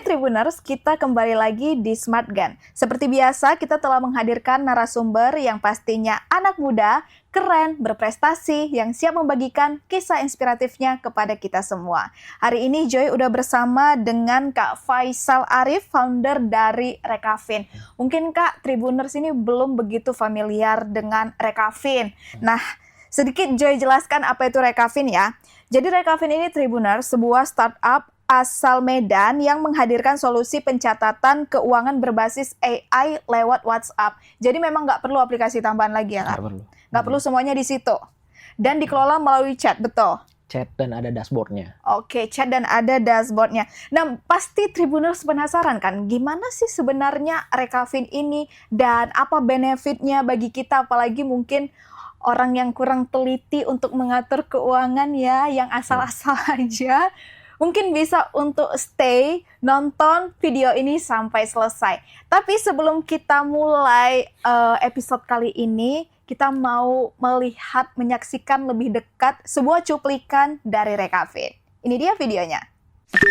Hai Tribuners, kita kembali lagi di Smart Gun. Seperti biasa, kita telah menghadirkan narasumber yang pastinya anak muda, keren, berprestasi, yang siap membagikan kisah inspiratifnya kepada kita semua. Hari ini Joy udah bersama dengan Kak Faisal Arif, founder dari Rekavin. Mungkin Kak, Tribuners ini belum begitu familiar dengan Rekavin. Nah, sedikit Joy jelaskan apa itu Rekavin ya. Jadi Rekavin ini Tribuners, sebuah startup asal Medan yang menghadirkan solusi pencatatan keuangan berbasis AI lewat WhatsApp. Jadi memang nggak perlu aplikasi tambahan lagi ya Kak? Nggak perlu semuanya di situ. Dan dikelola melalui chat, betul? Chat dan ada dashboardnya. Oke, chat dan ada dashboardnya. Nah, pasti Tribuners penasaran kan, gimana sih sebenarnya Rekavin ini dan apa benefitnya bagi kita, apalagi mungkin orang yang kurang teliti untuk mengatur keuangan ya, yang asal-asal aja. Mungkin bisa untuk stay nonton video ini sampai selesai. Tapi sebelum kita mulai episode kali ini, kita mau menyaksikan lebih dekat sebuah cuplikan dari Rekavin. Ini dia videonya.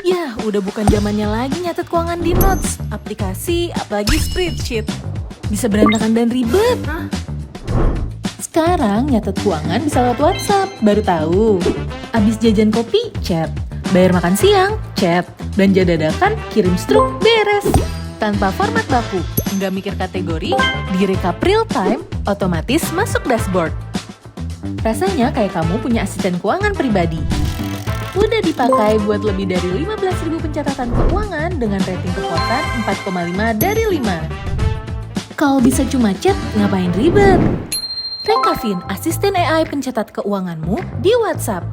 Ya, udah bukan zamannya lagi nyatet keuangan di Notes, aplikasi, apalagi spreadsheet. Bisa berantakan dan ribet. Sekarang nyatet keuangan bisa lewat WhatsApp, baru tahu. Abis jajan kopi, chat. Bayar makan siang, chat. Belanja dadakan, kirim struk, beres. Tanpa format baku, nggak mikir kategori, direkap real time, otomatis masuk dashboard. Rasanya kayak kamu punya asisten keuangan pribadi. Udah dipakai buat lebih dari 15.000 pencatatan keuangan dengan rating kepuasan 4,5 dari 5. Kalau bisa cuma chat, ngapain ribet? Rekavin, asisten AI pencatat keuanganmu di WhatsApp.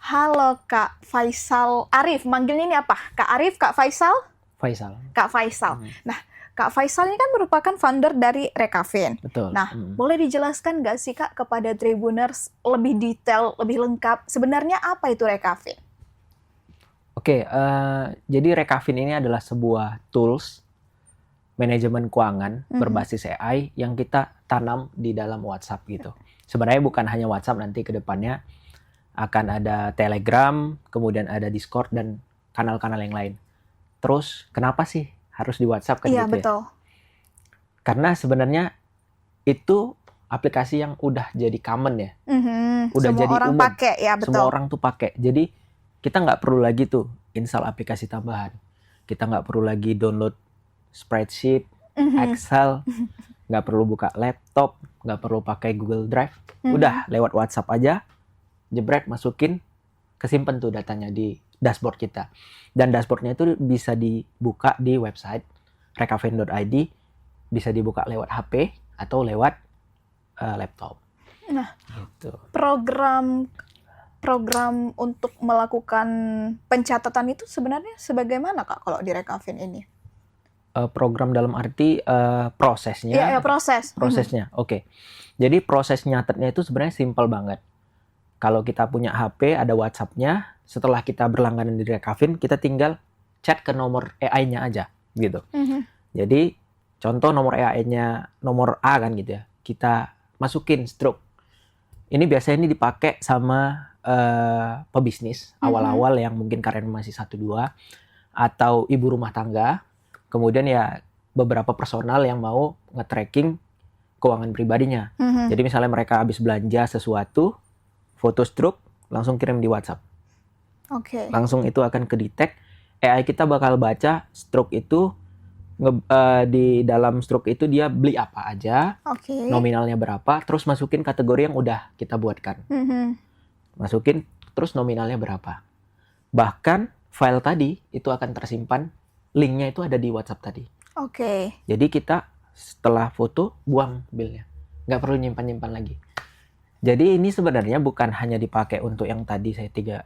Halo Kak Faisal Arif, manggilnya ini apa? Kak Arif, Kak Faisal? Faisal. Kak Faisal. Nah, Kak Faisal ini kan merupakan founder dari Rekavin. Betul. Nah, boleh dijelaskan nggak sih Kak kepada Tribuners lebih detail, lebih lengkap, sebenarnya apa itu Rekavin? Oke, jadi Rekavin ini adalah sebuah tools manajemen keuangan berbasis AI yang kita tanam di dalam WhatsApp gitu. Sebenarnya bukan hanya WhatsApp, nanti ke depannya akan ada Telegram, kemudian ada Discord dan kanal-kanal yang lain. Terus kenapa sih harus di WhatsApp kan Iya, gitu betul. ya? Karena sebenarnya itu aplikasi yang udah jadi common ya. Udah Semua jadi orang umum. pakai ya, betul. Semua orang tuh pakai. Jadi kita nggak perlu lagi tuh install aplikasi tambahan. Kita nggak perlu lagi download spreadsheet, Excel, nggak perlu buka laptop, nggak perlu pakai Google Drive. Udah lewat WhatsApp aja. Jebret, masukin, kesimpan tuh datanya di dashboard kita. Dan dashboardnya itu bisa dibuka di website rekavin.id, bisa dibuka lewat HP atau lewat laptop. Nah, gitu. program untuk melakukan pencatatan itu sebenarnya sebagaimana Kak kalau di Rekavin ini? Program dalam arti prosesnya. Iya, proses. Prosesnya, oke. Jadi proses nyatetnya itu sebenarnya simpel banget. Kalau kita punya HP, ada WhatsApp-nya, setelah kita berlangganan di Rekavin, kita tinggal chat ke nomor AI-nya aja, gitu. Jadi, contoh nomor AI-nya, nomor A kan gitu ya, kita masukin stroke. Ini biasanya ini dipakai sama pebisnis, awal-awal yang mungkin karirnya masih 1-2, atau ibu rumah tangga, kemudian ya beberapa personal yang mau nge-tracking keuangan pribadinya. Jadi misalnya mereka habis belanja sesuatu, foto stroke, langsung kirim di WhatsApp. Oke. Langsung itu akan ke-detect. AI kita bakal baca stroke itu, di dalam stroke itu dia beli apa aja, nominalnya berapa, terus masukin kategori yang udah kita buatkan. Masukin, terus nominalnya berapa. Bahkan file tadi itu akan tersimpan, linknya itu ada di WhatsApp tadi. Jadi kita setelah foto, buang bilnya. Nggak perlu nyimpan-nyimpan lagi. Jadi ini sebenarnya bukan hanya dipakai untuk yang tadi saya tiga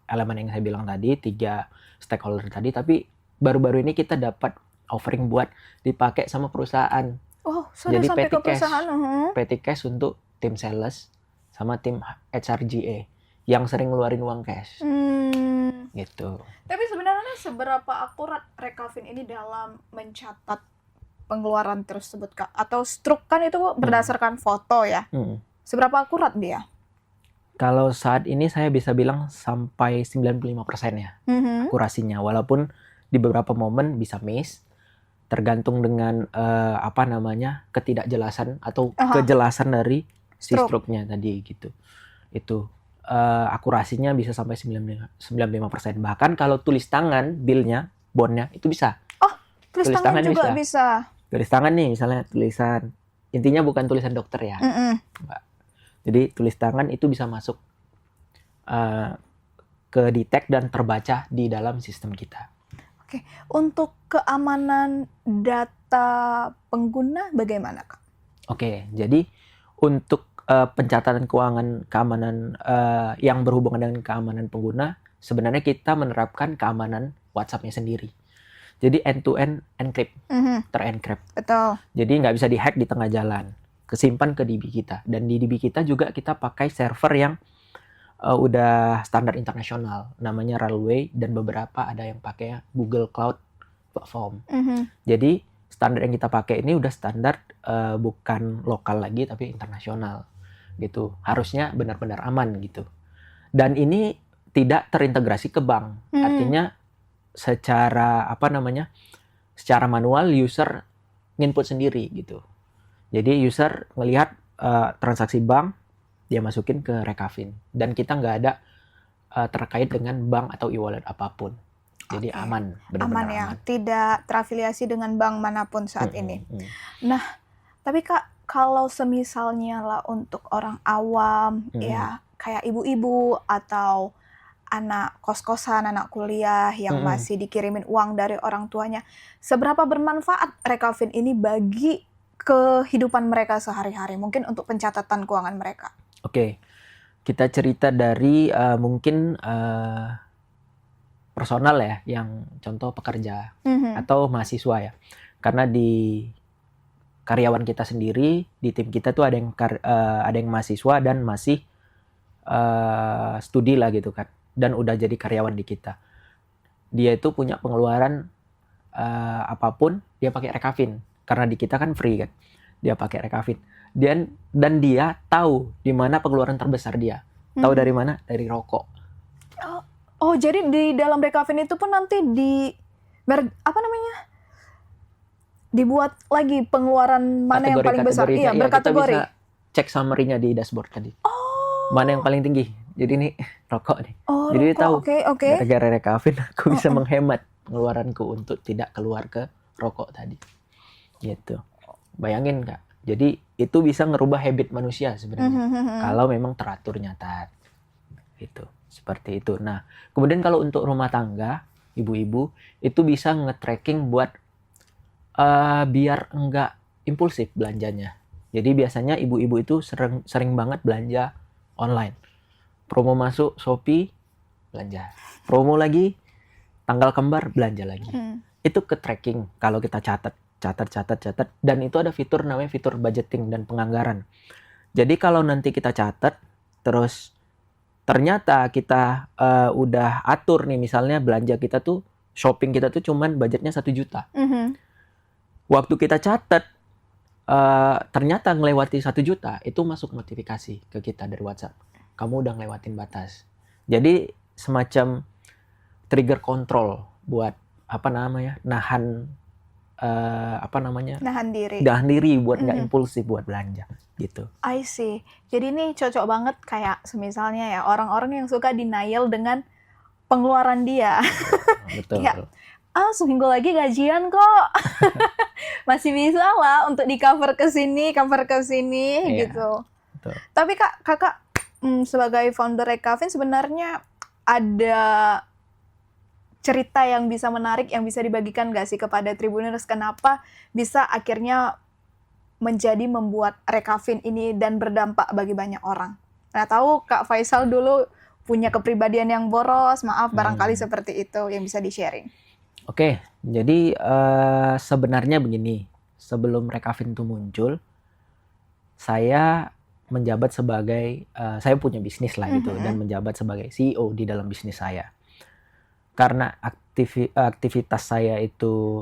elemen yang saya bilang tadi, 3 stakeholder tadi, tapi baru-baru ini kita dapat offering buat dipakai sama perusahaan. Oh, sudah jadi sampai ke perusahaan. petty cash untuk tim sales sama tim HRGA yang sering ngeluarin uang cash. Gitu. Tapi sebenarnya seberapa akurat Rekavin ini dalam mencatat pengeluaran tersebut Kak? Atau struk kan itu berdasarkan foto ya? Seberapa akurat dia? Kalau saat ini saya bisa bilang sampai 95% ya akurasinya. Walaupun di beberapa momen bisa miss, tergantung dengan ketidakjelasan atau kejelasan dari si stroke-nya tadi gitu. Itu akurasinya bisa sampai 95%. Bahkan kalau tulis tangan billnya, bondnya itu bisa. Tulis tangan juga bisa. Tulis tangan nih misalnya tulisan, intinya bukan tulisan dokter ya. Jadi tulis tangan itu bisa masuk ke detect dan terbaca di dalam sistem kita. Oke, untuk keamanan data pengguna bagaimana, Kak? Oke, jadi untuk pencatatan keuangan keamanan yang berhubungan dengan keamanan pengguna, sebenarnya kita menerapkan keamanan WhatsApp-nya sendiri. Jadi end-to-end encrypt, terencrypt. Betul. Jadi nggak bisa dihack di tengah jalan. Kesimpan ke DB kita. Dan di DB kita juga kita pakai server yang udah standar internasional. Namanya Railway dan beberapa ada yang pakai Google Cloud Platform. Jadi standar yang kita pakai ini udah standar bukan lokal lagi tapi internasional. Gitu. Harusnya benar-benar aman gitu. Dan ini tidak terintegrasi ke bank. Artinya secara secara manual user nginput sendiri gitu. Jadi user ngelihat transaksi bank, dia masukin ke Rekavin. Dan kita nggak ada terkait dengan bank atau e-wallet apapun. Jadi aman, benar-benar ya. aman. Tidak terafiliasi dengan bank manapun saat ini. Nah, tapi Kak, kalau semisalnya lah untuk orang awam, ya kayak ibu-ibu atau anak kos-kosan, anak kuliah yang masih dikirimin uang dari orang tuanya, seberapa bermanfaat Rekavin ini bagi kehidupan mereka sehari-hari, mungkin untuk pencatatan keuangan mereka? Oke, kita cerita dari mungkin personal ya, yang contoh pekerja atau mahasiswa ya. Karena di karyawan kita sendiri, di tim kita tuh ada yang mahasiswa dan masih studi lah gitu kan, dan udah jadi karyawan di kita. Dia itu punya pengeluaran apapun dia pakai Rekavin. Karena di kita kan free kan, dia pakai Rekavin. Dan dia tahu di mana pengeluaran terbesar dia. Tahu dari mana? Dari rokok. Oh, jadi di dalam Rekavin itu pun nanti dibuat lagi pengeluaran mana yang paling besar? Iya, berkategori. Kita bisa cek summary-nya di dashboard tadi. Mana yang paling tinggi? Jadi ini rokok nih. Jadi dia tahu. Gara-gara Rekavin aku bisa menghemat pengeluaranku untuk tidak keluar ke rokok tadi. Gitu. Bayangin Kak. Jadi itu bisa ngerubah habit manusia sebenarnya. Kalau memang teratur nyata. Gitu. Seperti itu. Nah, kemudian kalau untuk rumah tangga, ibu-ibu itu bisa nge-tracking buat biar enggak impulsif belanjanya. Jadi biasanya ibu-ibu itu sering banget belanja online. Promo masuk Shopee, belanja. Promo lagi, tanggal kembar, belanja lagi. Itu ke-tracking kalau kita catat. Dan itu ada fitur namanya fitur budgeting dan penganggaran. Jadi kalau nanti kita catat, terus ternyata kita udah atur nih, misalnya belanja kita tuh, shopping kita tuh cuman budgetnya 1 juta. Waktu kita catat, ternyata ngelewati 1 juta, itu masuk notifikasi ke kita dari WhatsApp. Kamu udah ngelewatin batas. Jadi semacam trigger control buat nahan diri buat nggak impulsif buat belanja gitu. I see. Jadi ini cocok banget kayak semisalnya ya orang-orang yang suka denial dengan pengeluaran dia. Betul. Ya, seminggu lagi gajian kok. Masih bisa lah untuk di-cover ke sini gitu. Betul. Tapi Kakak sebagai founder Rekavin sebenarnya ada cerita yang bisa menarik, yang bisa dibagikan nggak sih kepada Tribuners? Kenapa bisa akhirnya membuat Rekavin ini dan berdampak bagi banyak orang? Nah, tahu Kak Faisal dulu punya kepribadian yang boros, maaf barangkali seperti itu yang bisa di-sharing. Oke, jadi sebenarnya begini, sebelum Rekavin itu muncul, saya menjabat sebagai, saya punya bisnis lah gitu, dan menjabat sebagai CEO di dalam bisnis saya. Karena aktivitas saya itu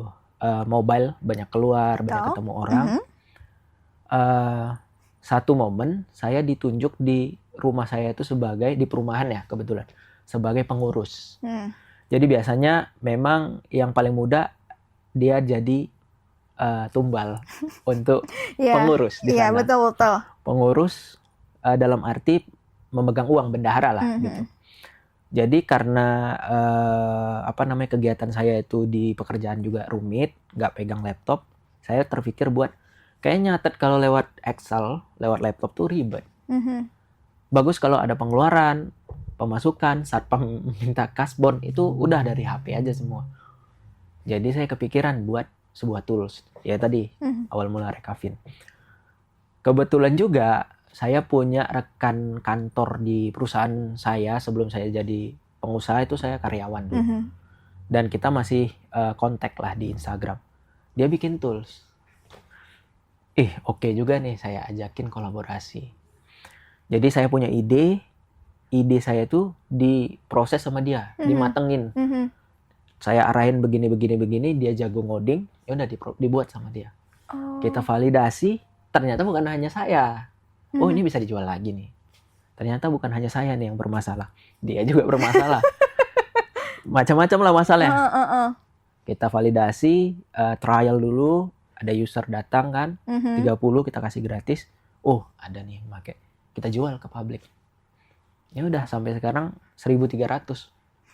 mobile, banyak keluar, banyak ketemu orang. Satu momen saya ditunjuk di rumah saya itu sebagai di perumahan ya kebetulan sebagai pengurus. Jadi biasanya memang yang paling muda dia jadi tumbal untuk pengurus di sana. Iya, betul. Pengurus dalam arti memegang uang, bendahara lah gitu. Jadi karena kegiatan saya itu di pekerjaan juga rumit, nggak pegang laptop, saya terpikir buat kayaknya nyatet kalau lewat Excel, lewat laptop tuh ribet. Bagus kalau ada pengeluaran, pemasukan, satpam minta kasbon itu udah dari HP aja semua. Jadi saya kepikiran buat sebuah tools. Ya tadi awal mula Rekavin. Kebetulan juga saya punya rekan kantor di perusahaan saya sebelum saya jadi pengusaha itu saya karyawan dulu. Dan kita masih kontak lah di Instagram. Dia bikin tools. Oke juga nih saya ajakin kolaborasi. Jadi saya punya ide saya tuh diproses sama dia, dimatengin. Saya arahin begini, dia jago ngoding, ya udah dibuat sama dia. Kita validasi, ternyata bukan hanya saya. Ini bisa dijual lagi nih. Ternyata bukan hanya saya nih yang bermasalah. Dia juga bermasalah. Macam-macam lah masalahnya. Kita validasi, trial dulu, ada user datang kan, 30 kita kasih gratis. Ada nih yang pakai. Kita jual ke publik. Ya udah sampai sekarang 1.300.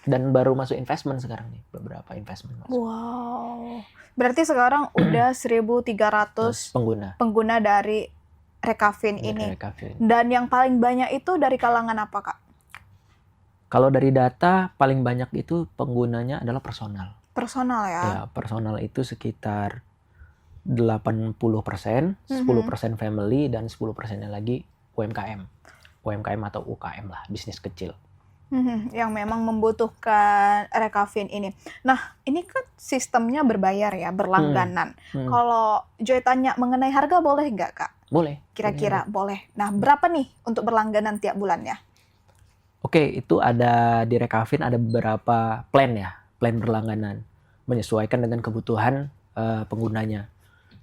Dan baru masuk investment sekarang nih, beberapa investment masuk. Wow. Berarti sekarang udah 1.300 pengguna dari Rekavin ini. Dan yang paling banyak itu dari kalangan apa, Kak? Kalau dari data, paling banyak itu penggunanya adalah personal. Personal ya? Ya, personal itu sekitar 80%, 10% family, dan 10%-nya lagi UMKM. UMKM atau UKM lah, bisnis kecil. Yang memang membutuhkan Rekavin ini. Nah, ini kan sistemnya berbayar ya, berlangganan. Kalau Joy tanya mengenai harga boleh nggak, Kak? Boleh. Kira-kira boleh. Nah, berapa nih untuk berlangganan tiap bulannya? Oke, itu ada di Rekavin ada beberapa plan ya, plan berlangganan. Menyesuaikan dengan kebutuhan penggunanya.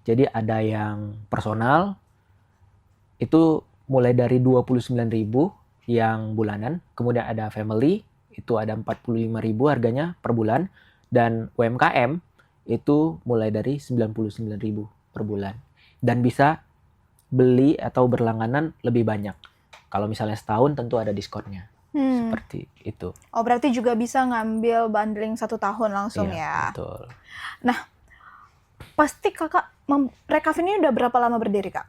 Jadi ada yang personal, itu mulai dari 29.000 yang bulanan. Kemudian ada family, itu ada 45.000 harganya per bulan. Dan UMKM, itu mulai dari 99.000 per bulan. Dan bisa beli atau berlangganan lebih banyak. Kalau misalnya setahun tentu ada diskonnya. Seperti itu. Berarti juga bisa ngambil bundling 1 tahun langsung ya? Betul. Nah, pasti Kakak Rekavin ini udah berapa lama berdiri, Kak?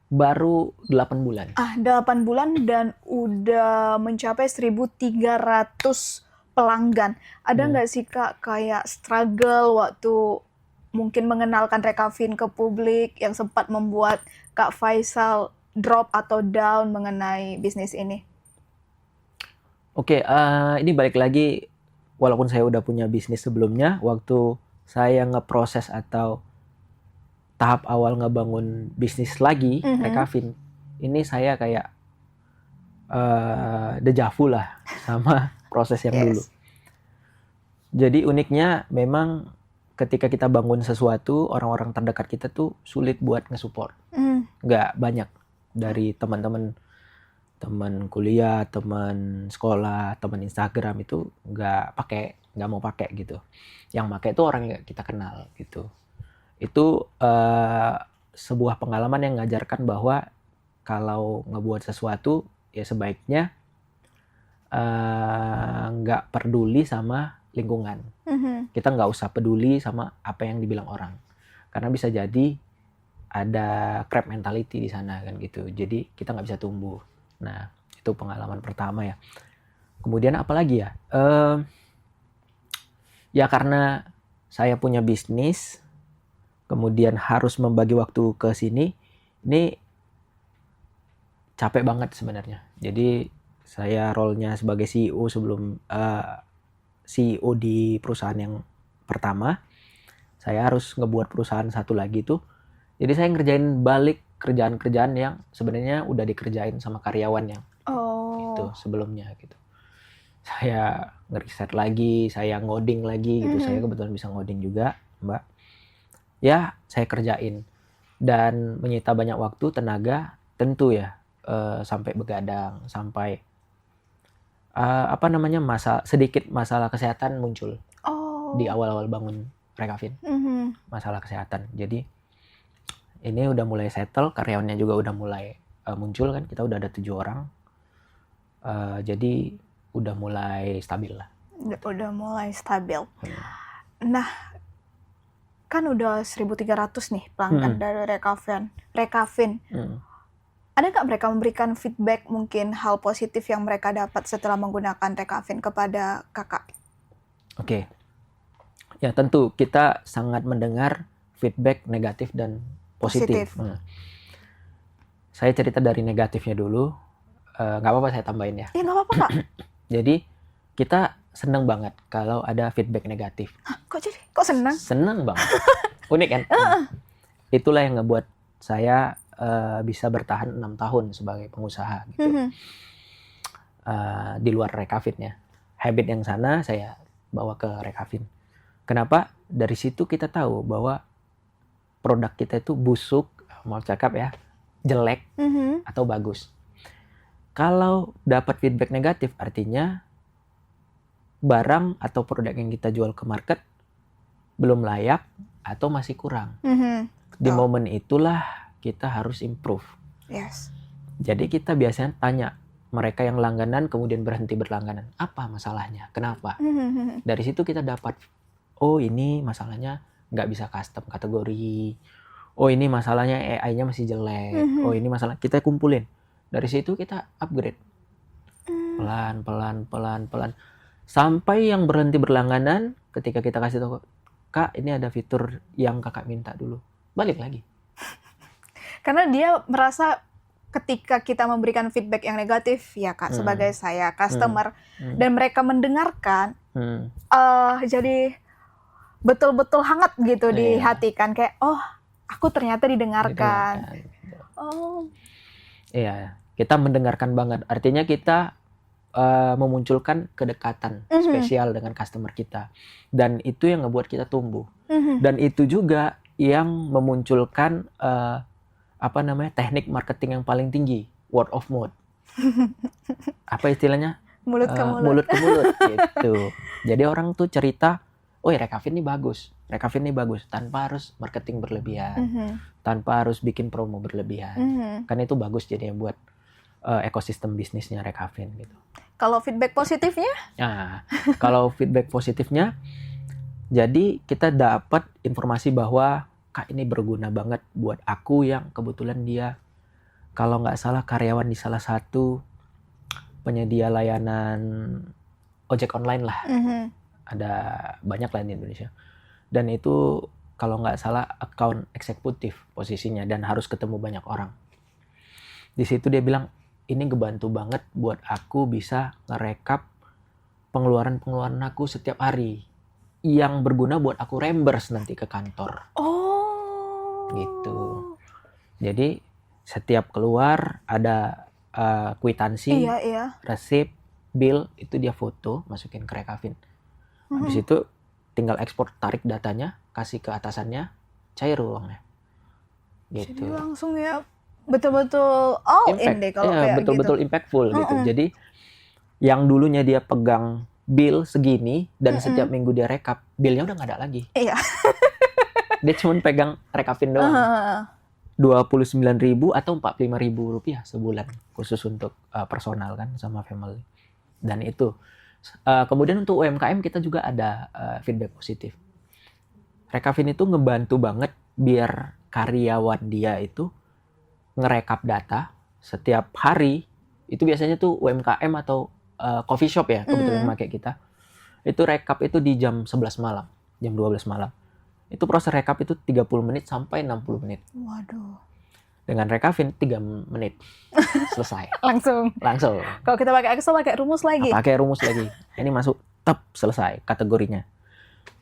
Baru 8 bulan. 8 bulan dan udah mencapai 1.300 pelanggan. Ada nggak sih, Kak, kayak struggle waktu mungkin mengenalkan Rekavin ke publik yang sempat membuat Kak Faisal drop atau down mengenai bisnis ini? Oke, ini balik lagi, walaupun saya udah punya bisnis sebelumnya, waktu saya ngeproses atau tahap awal ngebangun bisnis lagi, Rekavin, ini saya kayak dejavu lah sama proses yang dulu. Jadi uniknya memang ketika kita bangun sesuatu, orang-orang terdekat kita tuh sulit buat nge-support. Nggak banyak dari teman-teman kuliah, teman sekolah, teman Instagram itu nggak mau pakai gitu. Yang pakai itu orang yang kita kenal gitu. Itu sebuah pengalaman yang ngajarkan bahwa kalau ngebuat sesuatu ya sebaiknya nggak peduli sama lingkungan. Kita nggak usah peduli sama apa yang dibilang orang, karena bisa jadi ada crab mentality di sana kan gitu. Jadi kita nggak bisa tumbuh. Nah, itu pengalaman pertama ya. Kemudian apa lagi ya? Ya karena saya punya bisnis, kemudian harus membagi waktu ke sini, ini capek banget sebenarnya. Jadi saya role-nya sebagai CEO sebelum CEO di perusahaan yang pertama, saya harus ngebuat perusahaan satu lagi tuh. Jadi saya ngerjain balik kerjaan-kerjaan yang sebenarnya udah dikerjain sama karyawan yang itu sebelumnya gitu. Saya ngeriset lagi, saya ngoding lagi gitu. Saya kebetulan bisa ngoding juga, Mbak. Ya, saya kerjain dan menyita banyak waktu, tenaga, tentu ya. sampai begadang, sampai sedikit masalah kesehatan muncul di awal-awal bangun Rekavin. Masalah kesehatan. Jadi ini udah mulai settle, karyawannya juga udah mulai muncul kan. Kita udah ada 7 orang. Jadi udah mulai stabil lah. Udah mulai stabil. Nah, kan udah 1.300 nih pelanggan dari Rekavin. Ada nggak mereka memberikan feedback, mungkin hal positif yang mereka dapat setelah menggunakan Rekavin kepada kakak? Oke. Ya tentu kita sangat mendengar feedback negatif dan positif. Saya cerita dari negatifnya dulu. Nggak apa-apa saya tambahin ya. Iya nggak apa-apa Kak. Jadi kita senang banget kalau ada feedback negatif. Hah, kok senang? Senang banget. Unik kan? Itulah yang ngebuat saya bisa bertahan 6 tahun sebagai pengusaha gitu. Di luar Rekavin ya. Habit yang sana saya bawa ke Rekavin. Kenapa? Dari situ kita tahu bahwa produk kita itu busuk, mau cakap ya, jelek atau bagus. Kalau dapat feedback negatif artinya barang atau produk yang kita jual ke market belum layak atau masih kurang. Di momen itulah kita harus improve. Yes. Jadi kita biasanya tanya mereka yang langganan kemudian berhenti berlangganan, apa masalahnya? Kenapa? Dari situ kita dapat, oh ini masalahnya nggak bisa custom kategori. Oh ini masalahnya AI-nya masih jelek. Oh ini masalah, kita kumpulin. Dari situ kita upgrade. Pelan. Sampai yang berhenti berlangganan, ketika kita kasih tahu, Kak ini ada fitur yang kakak minta dulu. Balik lagi. Karena dia merasa ketika kita memberikan feedback yang negatif, ya Kak, sebagai saya customer, dan mereka mendengarkan, jadi betul-betul hangat gitu di hati kan, kayak oh aku ternyata didengarkan. Oh. Iya, kita mendengarkan banget. Artinya kita memunculkan kedekatan spesial dengan customer kita, dan itu yang ngebuat kita tumbuh. Dan itu juga yang memunculkan teknik marketing yang paling tinggi, word of mouth. Apa istilahnya? Mulut ke mulut. Mulut ke mulut gitu. Jadi orang tuh cerita, oh Rekavin ini bagus, tanpa harus marketing berlebihan, tanpa harus bikin promo berlebihan. Kan itu bagus jadi buat ekosistem bisnisnya Rekavin gitu. Kalau feedback positifnya? Nah, kalau feedback positifnya, jadi kita dapat informasi bahwa Kak ini berguna banget buat aku yang kebetulan dia, kalau nggak salah karyawan di salah satu penyedia layanan ojek online lah. Ada banyak lah di Indonesia. Dan itu kalau nggak salah account eksekutif posisinya dan harus ketemu banyak orang. Di situ dia bilang, ini ngebantu banget buat aku bisa ngerekap pengeluaran-pengeluaran aku setiap hari yang berguna buat aku reimburse nanti ke kantor. Oh. Gitu. Jadi setiap keluar ada kwitansi, resip, bill, itu dia foto, masukin ke Rekavin. Habis itu tinggal ekspor, tarik datanya, kasih ke atasannya, cair uangnya. Gitu. Jadi langsung ya betul-betul all in deh kalau kayak betul-betul gitu. Impactful gitu. Jadi yang dulunya dia pegang bill segini dan setiap minggu dia rekap, billnya udah nggak ada lagi. Iya. Dia cuma pegang Rekavin doang. 29.000 atau 45.000 rupiah sebulan khusus untuk personal kan sama family. Dan itu kemudian untuk UMKM kita juga ada feedback positif. Rekavin itu ngebantu banget biar karyawan dia itu ngerekap data setiap hari. Itu biasanya tuh UMKM atau coffee shop ya kebetulan pakai kita. Itu rekap itu di jam 11 malam, jam 12 malam. Itu proses rekap itu 30 menit sampai 60 menit. Waduh. Dengan Rekavin 3 menit selesai. Langsung. Kalau kita pakai Excel pakai rumus lagi. Pakai rumus lagi. Ini masuk tep selesai kategorinya.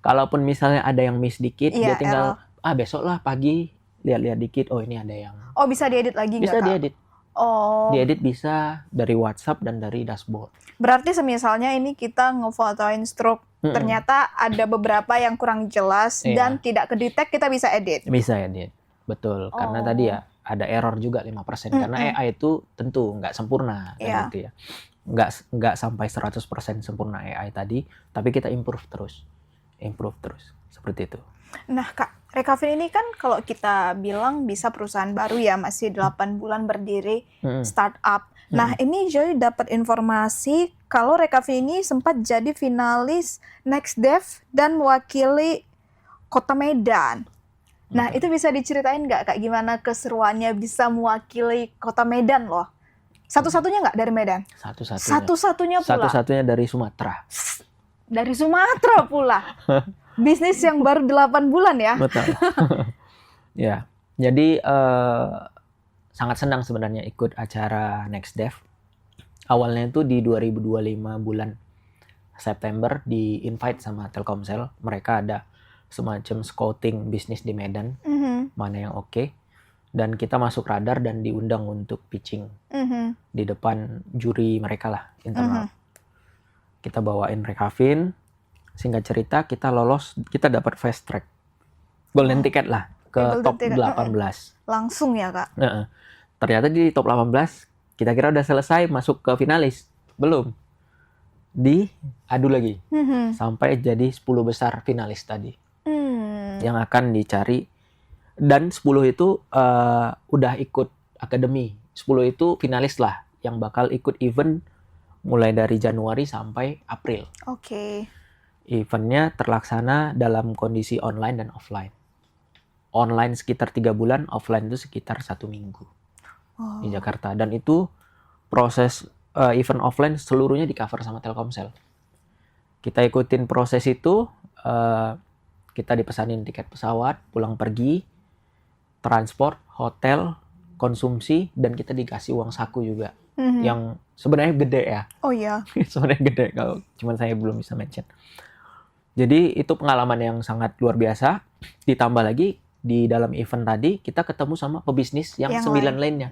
Kalaupun misalnya ada yang miss dikit, dia tinggal besok lah pagi lihat-lihat dikit. Oh ini ada yang. Oh bisa diedit lagi nggak? Bisa diedit. Oh. Diedit bisa dari WhatsApp dan dari dashboard. Berarti semisalnya ini kita ngefotoin stroke, ternyata ada beberapa yang kurang jelas dan tidak kedetek, kita bisa edit. Bisa edit, betul. Karena tadi ya ada error juga 5%, karena AI itu tentu nggak sempurna kan gitu ya. Nggak sampai 100% sempurna AI tadi, tapi kita improve terus seperti itu. Nah Kak, Rekavin ini kan kalau kita bilang bisa perusahaan baru ya, masih 8 bulan berdiri, startup. Nah ini jadi dapat informasi kalau Rekavin ini sempat jadi finalis Next Dev dan mewakili Kota Medan. Nah itu bisa diceritain nggak Kak, gimana keseruannya bisa mewakili Kota Medan loh? Satu-satunya nggak dari Medan? Satu-satunya pula? Satu-satunya dari Sumatera. Dari Sumatera pula? Bisnis yang baru 8 bulan ya? Betul. Ya, jadi sangat senang sebenarnya ikut acara Next Dev. Awalnya itu di 2025 bulan September di invite sama Telkomsel. Mereka ada semacam scouting bisnis di Medan, mana yang oke. Dan kita masuk radar dan diundang untuk pitching di depan juri mereka lah, internal. Kita bawain Rekavin. Singkat cerita kita lolos, kita dapat fast track, golden ticket lah ke top 18. Langsung ya Kak? Ternyata di top 18 kita kira udah selesai masuk ke finalis, belum, diadu lagi sampai jadi 10 besar finalis tadi yang akan dicari. Dan 10 itu udah ikut akademi, 10 itu finalis lah yang bakal ikut event mulai dari Januari sampai April. Eventnya terlaksana dalam kondisi online dan offline. Online sekitar 3 bulan, offline itu sekitar 1 minggu di Jakarta. Dan itu proses event offline seluruhnya di cover sama Telkomsel. Kita ikutin proses itu, kita dipesanin tiket pesawat, pulang pergi, transport, hotel, konsumsi, dan kita dikasih uang saku juga. Yang sebenarnya gede ya. Oh iya. Sebenarnya gede, kalau cuman saya belum bisa mention. Jadi itu pengalaman yang sangat luar biasa. Ditambah lagi di dalam event tadi kita ketemu sama pebisnis yang 9 lainnya.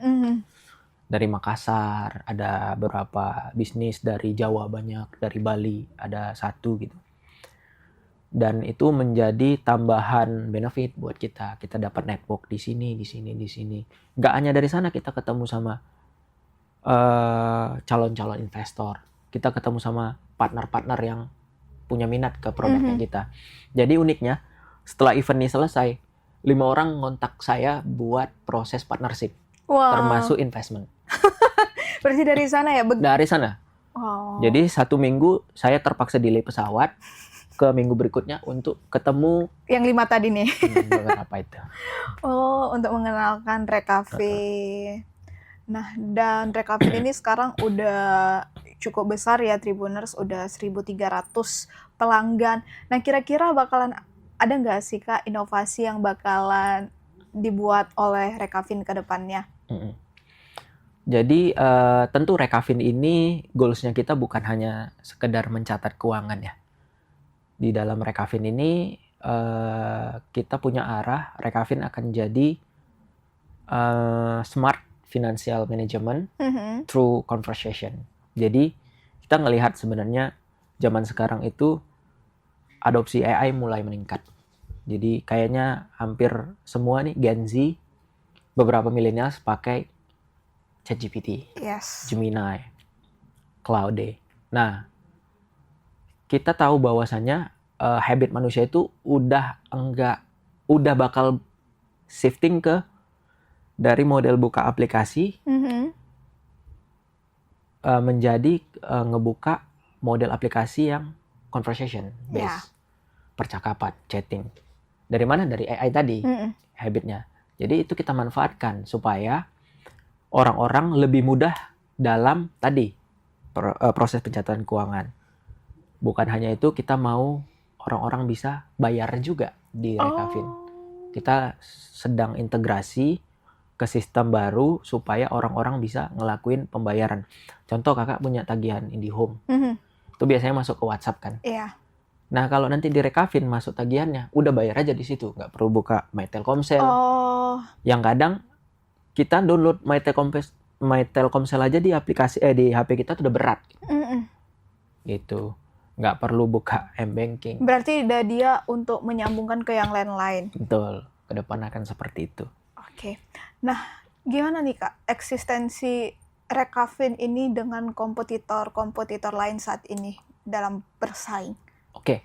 Dari Makassar, ada beberapa bisnis dari Jawa banyak, dari Bali ada 1 gitu. Dan itu menjadi tambahan benefit buat kita. Kita dapat network di sini. Nggak hanya dari sana, kita ketemu sama calon-calon investor. Kita ketemu sama partner-partner yang punya minat ke produknya kita. Jadi uniknya, setelah event ini selesai, 5 orang ngontak saya buat proses partnership, termasuk investment. Berarti dari sana ya? Dari sana. Jadi 1 minggu saya terpaksa delay pesawat ke minggu berikutnya untuk ketemu yang 5 tadi nih. Beberapa itu. Untuk mengenalkan Rekavin. Nah, dan Rekavin ini sekarang udah cukup besar ya, Tribuners, udah 1.300 pelanggan. Nah, kira-kira bakalan ada nggak sih Kak inovasi yang bakalan dibuat oleh Rekavin ke depannya? Jadi tentu Rekavin ini goals-nya kita bukan hanya sekedar mencatat keuangan ya. Di dalam Rekavin ini kita punya arah, Rekavin akan jadi smart financial management through conversation. Jadi kita ngelihat sebenarnya zaman sekarang itu adopsi AI mulai meningkat. Jadi kayaknya hampir semua nih Gen Z, beberapa millennials pakai ChatGPT, Gemini, Claude. Nah, kita tahu bahwasannya habit manusia itu udah bakal shifting ke dari model buka aplikasi menjadi ngebuka model aplikasi yang conversation based, percakapan, chatting. Dari mana? Dari AI tadi, habitnya. Jadi itu kita manfaatkan supaya orang-orang lebih mudah dalam tadi proses pencatatan keuangan. Bukan hanya itu, kita mau orang-orang bisa bayar juga di Rekavin. Kita sedang integrasi ke sistem baru supaya orang-orang bisa ngelakuin pembayaran. Contoh kakak punya tagihan IndiHome. Itu biasanya masuk ke WhatsApp kan? Iya. Nah kalau nanti di Rekavin masuk tagihannya, udah bayar aja di situ. Nggak perlu buka My Telkomsel. Yang kadang kita download My Telkomsel aja di aplikasi di HP kita tuh udah berat. Gitu. Nggak perlu buka M-Banking. Berarti udah dia untuk menyambungkan ke yang lain-lain. Betul. Ke depan akan seperti itu. Oke. Nah, Gimana nih Kak, eksistensi Rekavin ini dengan kompetitor lain saat ini dalam bersaing? Oke,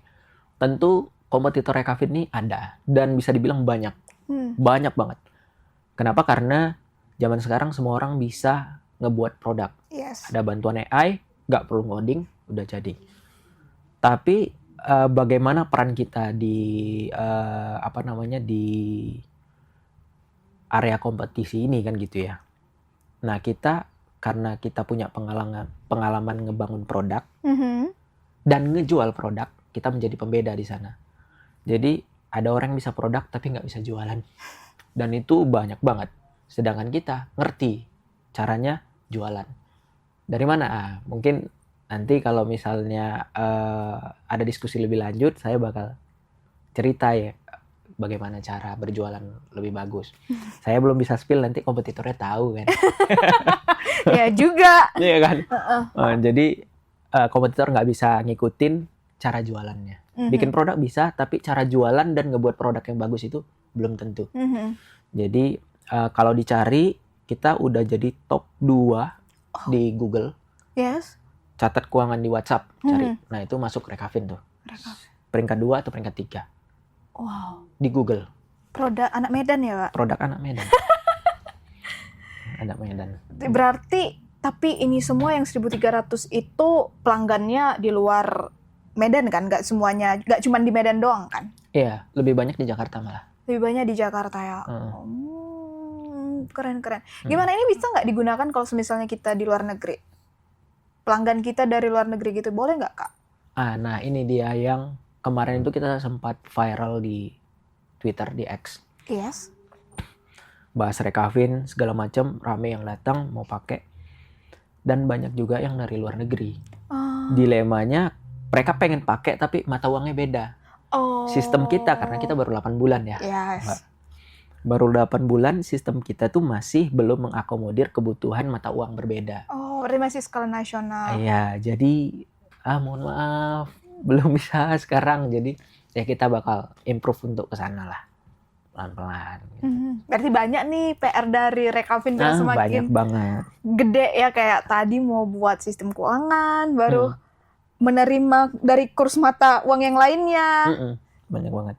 tentu kompetitor Rekavin ini ada dan bisa dibilang banyak. Banyak banget. Kenapa? Karena zaman sekarang semua orang bisa ngebuat produk. Yes. Ada bantuan AI, nggak perlu ngoding, udah jadi. Tapi bagaimana peran kita di di area kompetisi ini kan gitu ya. Nah kita karena kita punya pengalaman ngebangun produk dan ngejual produk, kita menjadi pembeda di sana. Jadi ada orang yang bisa produk tapi nggak bisa jualan. Dan itu banyak banget. Sedangkan kita ngerti caranya jualan. Dari mana? Mungkin nanti kalau misalnya ada diskusi lebih lanjut, saya bakal cerita ya bagaimana cara berjualan lebih bagus. Saya belum bisa spill, nanti kompetitornya tahu kan. Ya juga. Iya kan? Jadi kompetitor nggak bisa ngikutin cara jualannya. Bikin produk bisa, tapi cara jualan dan ngebuat produk yang bagus itu belum tentu. Jadi kalau dicari, kita udah jadi top 2 di Google. Yes. Catat keuangan di WhatsApp, cari. Nah itu masuk Rekavin tuh. Peringkat 2 atau peringkat 3. Wow. Di Google. Produk anak Medan ya Pak? Produk anak Medan. Anak Medan. Berarti, tapi ini semua yang 1.300 itu pelanggannya di luar Medan kan? Nggak semuanya, nggak cuma di Medan doang kan? Iya, lebih banyak di Jakarta malah. Lebih banyak di Jakarta ya? Keren. Gimana ini bisa nggak digunakan kalau misalnya kita di luar negeri? Pelanggan kita dari luar negeri gitu, boleh nggak Kak? Nah ini dia yang kemarin itu kita sempat viral di Twitter, di X. Yes. Bahas Rekavin, segala macam, rame yang datang mau pakai. Dan banyak juga yang dari luar negeri. Dilemanya, mereka pengen pakai tapi mata uangnya beda. Sistem kita, karena kita baru 8 bulan ya. Yes. Baru 8 bulan, sistem kita tuh masih belum mengakomodir kebutuhan mata uang berbeda. Berarti masih skala nasional. Iya, jadi mohon maaf, belum bisa sekarang. Jadi ya kita bakal improve untuk ke sana lah. Pelan-pelan. Gitu. Berarti banyak nih PR dari Rekavin biar semakin banyak banget. Gede ya, kayak tadi mau buat sistem keuangan, baru menerima dari kurs mata uang yang lainnya. Banyak banget.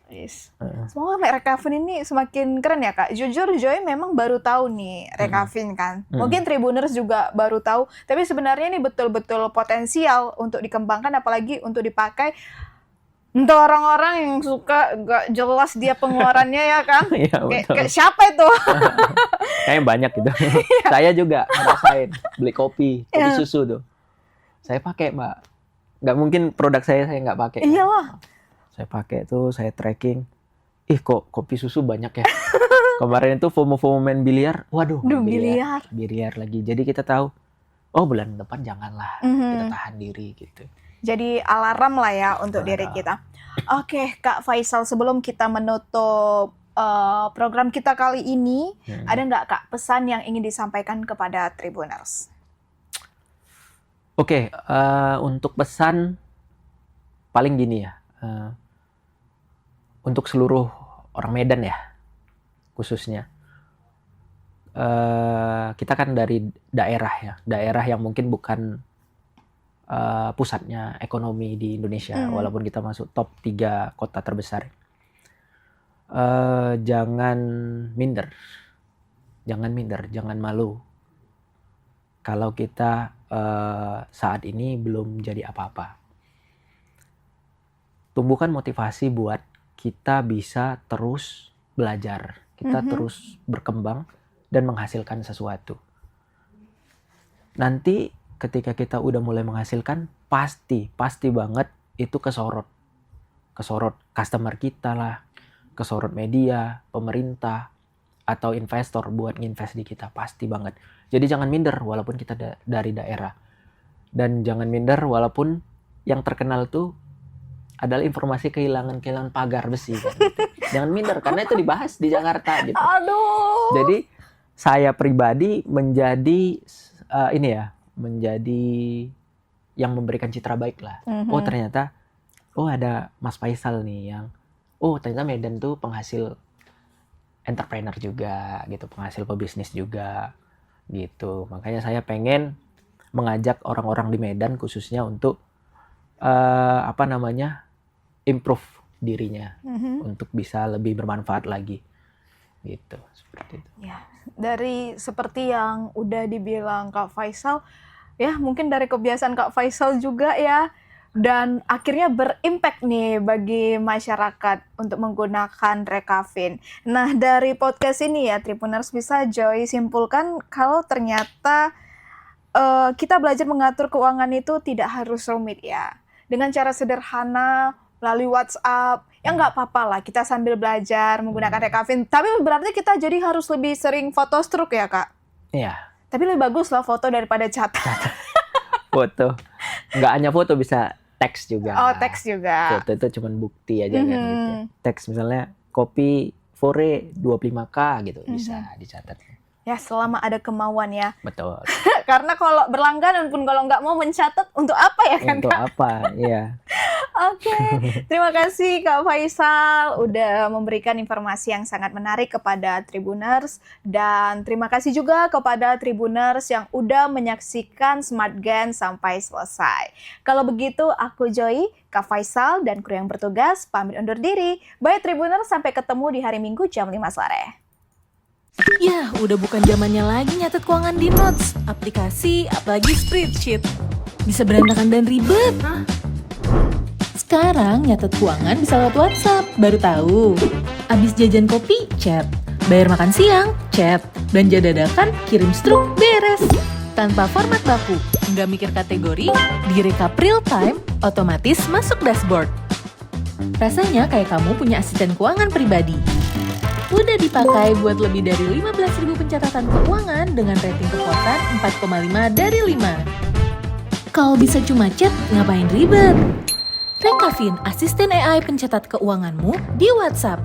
Yes. Semoga Rekavin ini semakin keren ya Kak. Jujur Joy memang baru tahu nih Rekavin kan. Mungkin Tribuners juga baru tahu. Tapi sebenarnya ini betul-betul potensial untuk dikembangkan, apalagi untuk dipakai untuk orang-orang yang suka gak jelas dia pengeluarannya ya kan. Iya, kayak siapa itu? Kayaknya banyak gitu. Saya juga ngerasain beli kopi susu tuh. Saya pakai Mbak. Nggak mungkin produk saya nggak pakai. Iyalah. Saya pakai tuh, saya tracking. Kok kopi susu banyak ya. Kemarin itu FOMO main biliar. Waduh, biliar lagi. Jadi kita tahu, bulan depan janganlah. Kita tahan diri gitu. Jadi alarm lah ya untuk diri kita. Oke, Kak Faisal, sebelum kita menutup program kita kali ini, ada nggak Kak pesan yang ingin disampaikan kepada Tribuners? Oke, untuk pesan paling gini ya. Untuk seluruh orang Medan ya, khususnya. Kita kan dari daerah yang mungkin bukan pusatnya ekonomi di Indonesia, walaupun kita masuk top 3 kota terbesar. Jangan minder, jangan malu. Kalau kita saat ini belum jadi apa-apa. Tumbuhkan motivasi buat kita bisa terus belajar, kita terus berkembang dan menghasilkan sesuatu. Nanti ketika kita udah mulai menghasilkan, pasti banget itu kesorot customer kita lah, kesorot media, pemerintah, atau investor buat nginvest di kita, pasti banget. Jadi jangan minder walaupun kita dari daerah. Dan jangan minder walaupun yang terkenal tuh adalah informasi kehilangan pagar besi kan, gitu. Jangan minder karena itu dibahas di Jakarta gitu. Aduh. Jadi saya pribadi menjadi menjadi yang memberikan citra baik lah. Ternyata ada Mas Faisal nih yang ternyata Medan tuh penghasil entrepreneur juga gitu, penghasil pebisnis juga gitu. Makanya saya pengen mengajak orang-orang di Medan khususnya untuk improve dirinya untuk bisa lebih bermanfaat lagi gitu, seperti itu. Ya, dari seperti yang udah dibilang Kak Faisal, ya mungkin dari kebiasaan Kak Faisal juga ya, dan akhirnya berimpact nih bagi masyarakat untuk menggunakan Rekafin. Nah, dari podcast ini ya, Tribuners bisa Joy simpulkan kalau ternyata kita belajar mengatur keuangan itu tidak harus rumit ya. Dengan cara sederhana, melalui WhatsApp, ya nggak apa-apa lah kita sambil belajar menggunakan Rekafin. Tapi berarti kita jadi harus lebih sering foto struk ya, Kak? Iya. Tapi lebih bagus lah foto daripada catat. Foto. Nggak hanya foto, bisa teks juga. Oh, teks juga. Foto itu cuma bukti aja kan gitu ya. Teks misalnya kopi Fore 25K gitu bisa dicatat. Ya, selama ada kemauan ya. Betul. Karena kalau berlangganan pun kalau nggak mau mencatat, untuk apa ya kan, Untuk Kak? apa, iya. Oke, terima kasih Kak Faisal udah memberikan informasi yang sangat menarik kepada Tribuners, dan terima kasih juga kepada Tribuners yang udah menyaksikan SmartGen sampai selesai. Kalau begitu, aku Joy, Kak Faisal, dan kru yang bertugas pamit undur diri. Bye Tribuners, sampai ketemu di hari Minggu jam 5 sore. Yah, udah bukan zamannya lagi nyatet keuangan di Notes, aplikasi, apalagi spreadsheet. Bisa berantakan dan ribet. Sekarang nyatet keuangan bisa lewat WhatsApp, baru tahu. Abis jajan kopi, chat. Bayar makan siang, chat. Belanja dadakan, kirim struk, beres. Tanpa format baku, nggak mikir kategori, direkap real time, otomatis masuk dashboard. Rasanya kayak kamu punya asisten keuangan pribadi. Udah dipakai buat lebih dari 15.000 pencatatan keuangan dengan rating kepuasan 4,5 dari 5. Kalau bisa cuma chat, ngapain ribet? Rekafin, asisten AI pencatat keuanganmu di WhatsApp.